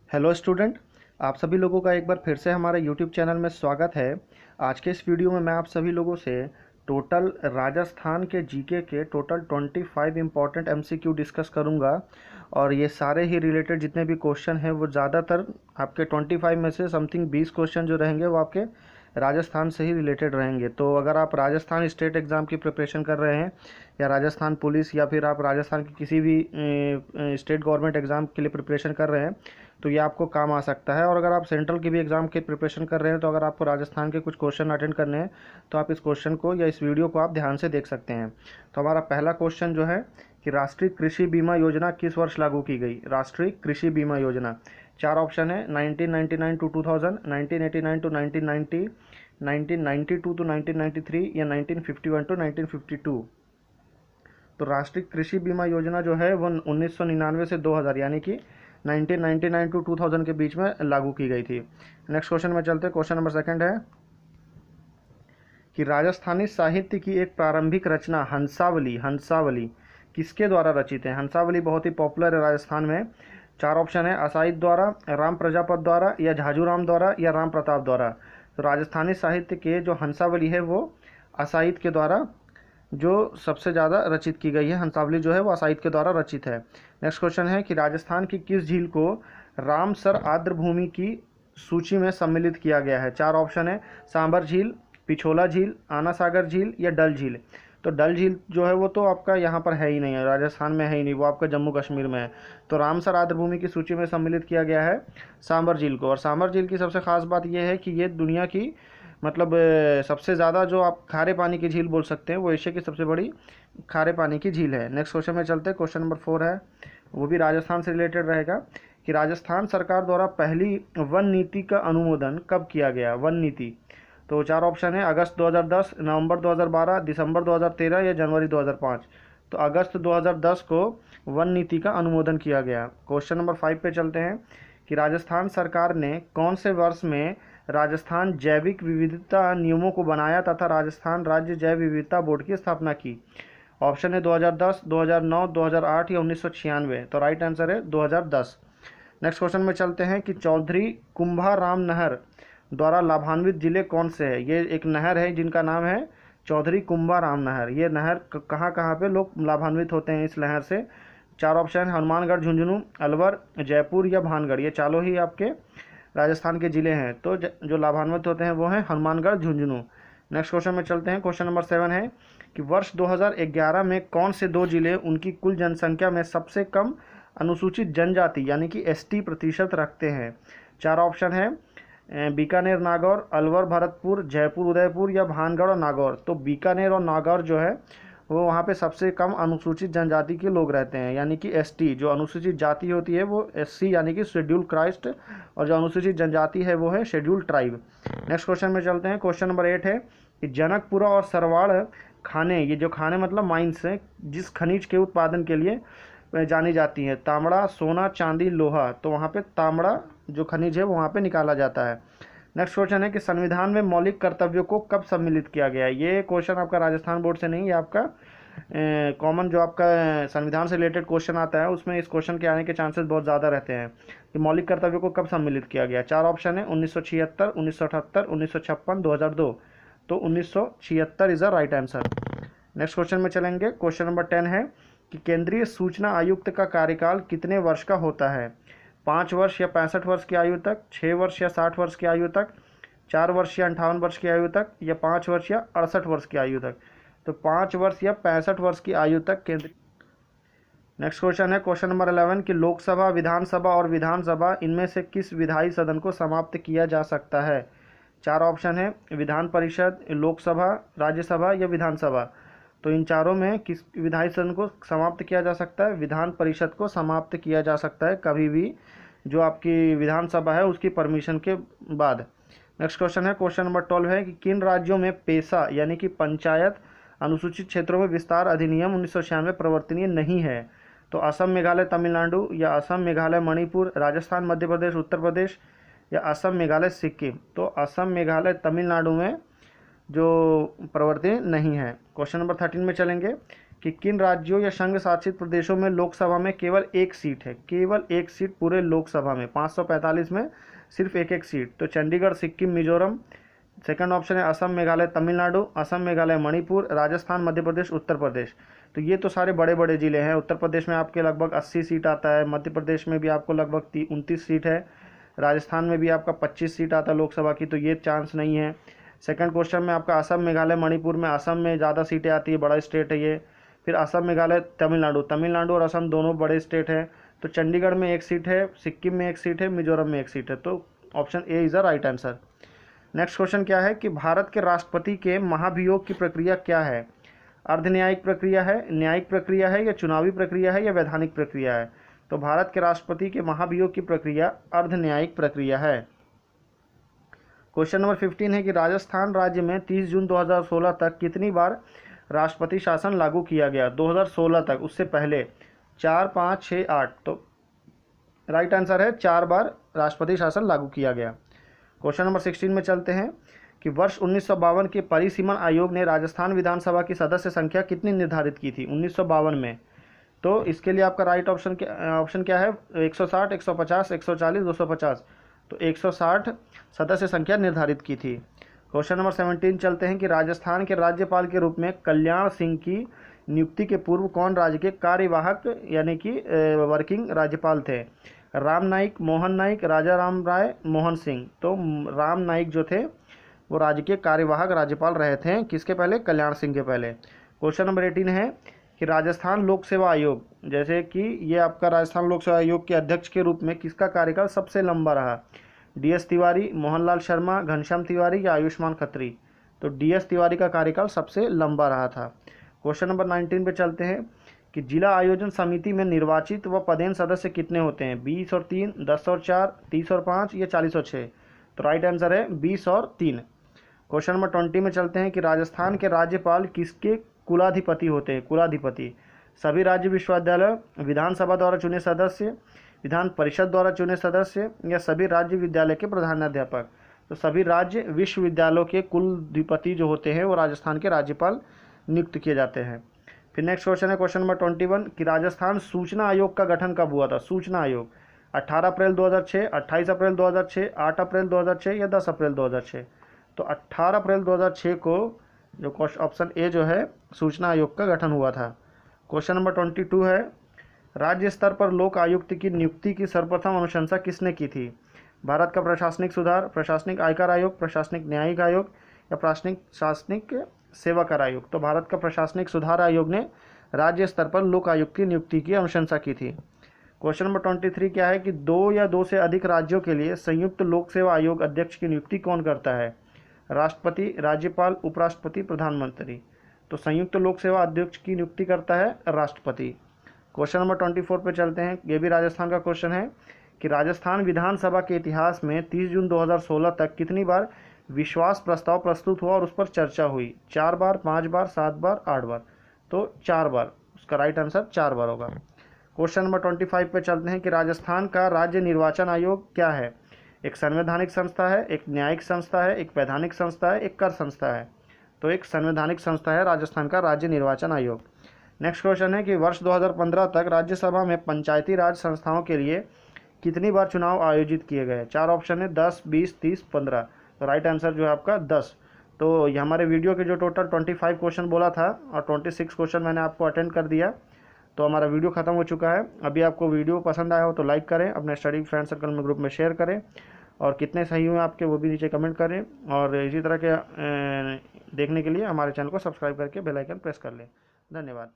Hello student, आप सभी लोगों का एक बार फिर से हमारे यूट्यूब चैनल में स्वागत है। आज के इस वीडियो में मैं आप सभी लोगों से टोटल राजस्थान के जीके के टोटल 25 इम्पॉर्टेंट एमसीक्यू डिस्कस करूंगा। और ये सारे ही रिलेटेड जितने भी क्वेश्चन हैं वो ज़्यादातर आपके 25 में से समथिंग 20 क्वेश्चन जो रहेंगे वो आपके राजस्थान से ही रिलेटेड रहेंगे। तो अगर आप राजस्थान स्टेट एग्ज़ाम की प्रिपरेशन कर रहे हैं या राजस्थान पुलिस या फिर आप राजस्थान की किसी भी स्टेट गवर्नमेंट एग्ज़ाम के लिए प्रिपरेशन कर रहे हैं तो ये आपको काम आ सकता है। और अगर आप सेंट्रल की भी एग्ज़ाम की प्रिपरेशन कर रहे हैं तो अगर आपको राजस्थान के कुछ क्वेश्चन अटेंड करने हैं तो आप इस क्वेश्चन को या इस वीडियो को आप ध्यान से देख सकते हैं। तो हमारा पहला क्वेश्चन जो है कि राष्ट्रीय कृषि बीमा योजना किस वर्ष लागू की गई। राष्ट्रीय कृषि बीमा योजना, चार ऑप्शन है 1999 टू 2000, 1989 टू 1990, 1992 टू 1993 या 1951 टू 1952। तो राष्ट्रीय कृषि बीमा योजना जो है वो 1999 से 2000 यानी कि 1999 टू 2000 के बीच में लागू की गई थी। नेक्स्ट क्वेश्चन में चलते हैं। क्वेश्चन नंबर सेकंड है कि राजस्थानी साहित्य की एक प्रारंभिक रचना हंसावली, हंसावली किसके द्वारा रचित है। हंसावली बहुत ही पॉपुलर है राजस्थान में। चार ऑप्शन है असाइद द्वारा, राम प्रजापत द्वारा या झाजूराम द्वारा या राम प्रताप द्वारा। तो राजस्थानी साहित्य के जो हंसावली है वो असाइद के द्वारा जो सबसे ज़्यादा रचित की गई है। हंसावली जो है वो असाइद के द्वारा रचित है। नेक्स्ट क्वेश्चन है कि राजस्थान की किस झील को रामसर आर्द्र भूमि की सूची में सम्मिलित किया गया है। चार ऑप्शन है सांबर झील, पिछोला झील, आना सागर झील या डल झील। तो डल झील जो है वो तो आपका यहाँ पर है ही नहीं है, राजस्थान में है ही नहीं, वो आपका जम्मू कश्मीर में है। तो रामसर आर्द्र भूमि की सूची में सम्मिलित किया गया है सांबर झील को। और सांबर झील की सबसे खास बात यह है कि ये दुनिया की मतलब सबसे ज़्यादा जो आप खारे पानी की झील बोल सकते हैं वो एशिया की सबसे बड़ी खारे पानी की झील है। नेक्स्ट क्वेश्चन में चलते हैं। क्वेश्चन नंबर 4 है, वो भी राजस्थान से रिलेटेड रहेगा कि राजस्थान सरकार द्वारा पहली वन नीति का अनुमोदन कब किया गया। वन नीति, तो चार ऑप्शन है अगस्त 2010, नवंबर 2012, दिसंबर 2013 या जनवरी 2005। तो अगस्त 2010 को वन नीति का अनुमोदन किया गया। क्वेश्चन नंबर 5 पे चलते हैं कि राजस्थान सरकार ने कौन से वर्ष में राजस्थान जैविक विविधता नियमों को बनाया तथा राजस्थान राज्य जैव विविधता बोर्ड की स्थापना की। ऑप्शन है 2010, 2009, 2008 या 1996। तो राइट आंसर है 2010। नेक्स्ट क्वेश्चन में चलते हैं कि चौधरी कुंभाराम नहर द्वारा लाभान्वित जिले कौन से हैं। ये एक नहर है जिनका नाम है चौधरी कुंभाराम नहर। ये नहर कहाँ कहाँ पे लोग लाभान्वित होते हैं इस नहर से। चार ऑप्शन हनुमानगढ़, झुंझुनू, अलवर, जयपुर या भानगढ़। ये चारों ही आपके राजस्थान के ज़िले हैं। तो जो लाभान्वित होते हैं वो हैं हनुमानगढ़, झुंझुनू। नेक्स्ट क्वेश्चन में चलते हैं। क्वेश्चन नंबर 7 है कि वर्ष 2011 में कौन से दो जिले उनकी कुल जनसंख्या में सबसे कम अनुसूचित जनजाति यानी कि एसटी प्रतिशत रखते हैं। चार ऑप्शन है बीकानेर, नागौर, अलवर, भरतपुर, जयपुर, उदयपुर या भानगढ़ और नागौर। तो बीकानेर और नागौर जो है वो वहाँ पे सबसे कम अनुसूचित जनजाति के लोग रहते हैं यानी कि एसटी। जो अनुसूचित जाति होती है वो एससी यानी कि शेड्यूल कास्ट, और जो अनुसूचित जनजाति है वो है शेड्यूल ट्राइब। नेक्स्ट क्वेश्चन में चलते हैं। क्वेश्चन नंबर 8 है कि जनकपुरा और सरवाड़ खाने, ये जो खाने मतलब माइंस हैं, जिस खनिज के उत्पादन के लिए जानी जाती है, तांबड़ा, सोना, चांदी, लोहा। तो वहाँ पे तांबड़ा जो खनिज है वो वहाँ पे निकाला जाता है। नेक्स्ट क्वेश्चन है कि संविधान में मौलिक कर्तव्यों को कब सम्मिलित किया गया है। ये क्वेश्चन आपका राजस्थान बोर्ड से नहीं, ये आपका कॉमन जो आपका संविधान से रिलेटेड क्वेश्चन आता है उसमें इस क्वेश्चन के आने के चांसेस बहुत ज़्यादा रहते हैं कि मौलिक कर्तव्यों को कब सम्मिलित किया गया। चार ऑप्शन है 1976, 1978, 1956, 2002। तो 1976 is the right answer. Next question में चलेंगे। क्वेश्चन नंबर 10 है कि केंद्रीय सूचना आयुक्त का कार्यकाल कितने वर्ष का होता है। 5 वर्ष या 65 वर्ष की आयु तक, 6 वर्ष या 60 वर्ष की आयु तक, 4 वर्ष या 58 वर्ष की आयु तक या 5 वर्ष या 68 वर्ष की आयु तक। तो 5 वर्ष या 65 वर्ष की आयु तक केंद्र। नेक्स्ट क्वेश्चन है क्वेश्चन नंबर 11 कि लोकसभा, विधानसभा और विधानसभा इनमें से किस विधायी सदन को समाप्त किया जा सकता है। चार ऑप्शन है विधान परिषद, लोकसभा, राज्यसभा या विधानसभा। तो इन चारों में किस विधायी सदन को समाप्त किया जा सकता है। विधान परिषद को समाप्त किया जा सकता है कभी भी जो आपकी विधानसभा है उसकी परमिशन के बाद। नेक्स्ट क्वेश्चन है क्वेश्चन नंबर 12 है कि किन राज्यों में पेशा यानी कि पंचायत अनुसूचित क्षेत्रों में विस्तार अधिनियम 1996 प्रवर्तनीय नहीं है। तो असम, मेघालय, तमिलनाडु या असम, मेघालय, मणिपुर, राजस्थान, मध्य प्रदेश, उत्तर प्रदेश या असम, मेघालय, सिक्किम। तो असम, मेघालय, तमिलनाडु में जो प्रवर्तनीय नहीं है। क्वेश्चन नंबर 13 में चलेंगे कि कि किन राज्यों या संघ शासित प्रदेशों में लोकसभा में केवल एक सीट है, केवल एक सीट पूरे लोकसभा में, 545 में सिर्फ एक एक सीट। तो चंडीगढ़, सिक्किम, मिजोरम। सेकंड ऑप्शन है असम, मेघालय, तमिलनाडु, असम, मेघालय, मणिपुर, राजस्थान, मध्य प्रदेश, उत्तर प्रदेश। तो ये तो सारे बड़े बड़े ज़िले हैं। उत्तर प्रदेश में आपके लगभग 80 सीट आता है, मध्य प्रदेश में भी आपको लगभग 29 सीट है, राजस्थान में भी आपका 25 सीट आता है लोकसभा की, तो ये चांस नहीं है। सेकंड क्वेश्चन में आपका असम, मेघालय, मणिपुर में असम में ज़्यादा सीटें आती है, बड़ा स्टेट है ये। फिर असम, मेघालय, तमिलनाडु, तमिलनाडु और असम दोनों बड़े स्टेट हैं। तो चंडीगढ़ में एक सीट है, सिक्किम में एक सीट है, मिजोरम में एक सीट है। तो option A is the right answer. Next question क्या है कि भारत के राष्ट्रपति के महाभियोग की प्रक्रिया क्या है? अर्धन्यायिक प्रक्रिया है, न्यायिक प्रक्रिया है, या चुनावी प्रक्रिया है, या वैधानिक प्रक्रिया है? तो भारत के राष्ट्रपति के महाभियोग की प्रक्रिया अर्धन्यायिक प्रक्रिया है। क्वेश्चन नंबर 15 है कि राजस्थान राज्य में 30 जून 2016 तक कितनी बार राष्ट्रपति शासन लागू किया गया? 2016 तक, उससे पहले 4, 5, 6, 8। तो राइट आंसर है 4 बार राष्ट्रपति शासन लागू किया गया। क्वेश्चन नंबर 16 में चलते हैं कि वर्ष 1952 के परिसीमन आयोग ने राजस्थान विधानसभा की सदस्य संख्या कितनी निर्धारित की थी 1952 में? तो इसके लिए आपका राइट ऑप्शन क्या है? 160, 150, 140, 250। तो 160 सदस्य संख्या निर्धारित की थी। क्वेश्चन नंबर 17 चलते हैं कि राजस्थान के राज्यपाल के रूप में कल्याण सिंह की नियुक्ति के पूर्व कौन राज्य के कार्यवाहक यानी कि वर्किंग राज्यपाल थे? राम नाईक, मोहन नाईक, राजा राम राय, मोहन सिंह। तो राम नाईक जो थे वो राज्य के कार्यवाहक राज्यपाल रहे थे, किसके पहले? कल्याण सिंह के पहले। क्वेश्चन नंबर 18 है कि राजस्थान लोक सेवा आयोग, जैसे कि ये आपका राजस्थान लोक सेवा आयोग के अध्यक्ष के रूप में किसका कार्यकाल सबसे लंबा रहा? DS तिवारी, मोहनलाल शर्मा, घनश्याम तिवारी या आयुष्मान खत्री? तो DS तिवारी का कार्यकाल सबसे लंबा रहा था। क्वेश्चन नंबर 19 पे चलते हैं कि जिला आयोजन समिति में निर्वाचित व पदेन सदस्य कितने होते हैं? 20 और 3, 10 और 4, 30 और 5 या 40 और 6? तो राइट आंसर है 20 और 3। क्वेश्चन नंबर 20 में चलते हैं कि राजस्थान के राज्यपाल किसके कुलाधिपति होते हैं? कुलाधिपति सभी राज्य विश्वविद्यालय, विधानसभा द्वारा चुने सदस्य, विधान परिषद द्वारा चुने सदस्य, या सभी राज्य विद्यालय के प्रधानाध्यापक? तो सभी राज्य विश्वविद्यालयों के कुलाधिपति जो होते हैं वो राजस्थान के राज्यपाल नियुक्त किए जाते हैं। फिर नेक्स्ट क्वेश्चन है क्वेश्चन नंबर 21 कि राजस्थान सूचना आयोग का गठन कब हुआ था? सूचना आयोग 18 अप्रैल 2006, 28 अप्रैल 2006, 8 अप्रैल 2006 या 10 अप्रैल 2006? तो 18 अप्रैल 2006 को जो ऑप्शन ए जो है सूचना आयोग का गठन हुआ था। क्वेश्चन नंबर 22 है राज्य स्तर पर लोक आयुक्त की नियुक्ति की सर्वप्रथम अनुशंसा किसने की थी? भारत का प्रशासनिक सुधार, प्रशासनिक आयकर आयोग, प्रशासनिक न्यायिक आयोग या प्रशासनिक सेवा कर आयोग? तो भारत का प्रशासनिक सुधार आयोग ने राज्य स्तर पर लोक आयुक्त की नियुक्ति की अनुशंसा की थी। क्वेश्चन नंबर 23 क्या है कि 2 या 2 से अधिक राज्यों के लिए संयुक्त लोक सेवा आयोग अध्यक्ष की नियुक्ति कौन करता है? राष्ट्रपति, राज्यपाल, उपराष्ट्रपति, प्रधानमंत्री? तो संयुक्त लोक सेवा अध्यक्ष की नियुक्ति करता है राष्ट्रपति। क्वेश्चन नंबर 24 पे चलते हैं, ये भी राजस्थान का क्वेश्चन है कि राजस्थान विधानसभा के इतिहास में 30 जून 2016 तक कितनी बार विश्वास प्रस्ताव प्रस्तुत हुआ और उस पर चर्चा हुई? 4 बार, 5 बार, 7 बार, 8 बार? तो 4 बार, उसका राइट आंसर 4 बार होगा। क्वेश्चन नंबर 25 पे चलते हैं कि राजस्थान का राज्य निर्वाचन आयोग क्या है? एक संवैधानिक संस्था है, एक न्यायिक संस्था है, एक वैधानिक संस्था है, एक कर संस्था है? तो एक संवैधानिक संस्था है राजस्थान का राज्य निर्वाचन आयोग। नेक्स्ट क्वेश्चन है कि वर्ष 2015 तक राज्यसभा में पंचायती राज संस्थाओं के लिए कितनी बार चुनाव आयोजित किए गए? 4 ऑप्शन है 10, 20, 30, 15। तो राइट आंसर जो है आपका 10। तो ये हमारे वीडियो के जो टोटल 25 क्वेश्चन बोला था और 26 क्वेश्चन मैंने आपको अटेंड कर दिया, तो हमारा वीडियो ख़त्म हो चुका है। अभी आपको वीडियो पसंद आया हो तो लाइक करें, अपने स्टडी फ्रेंड सर्कल में ग्रुप में शेयर करें, और कितने सही हुए आपके वो भी नीचे कमेंट करें। और इसी तरह के देखने के लिए हमारे चैनल को सब्सक्राइब करके बेल आइकन प्रेस कर लें। धन्यवाद।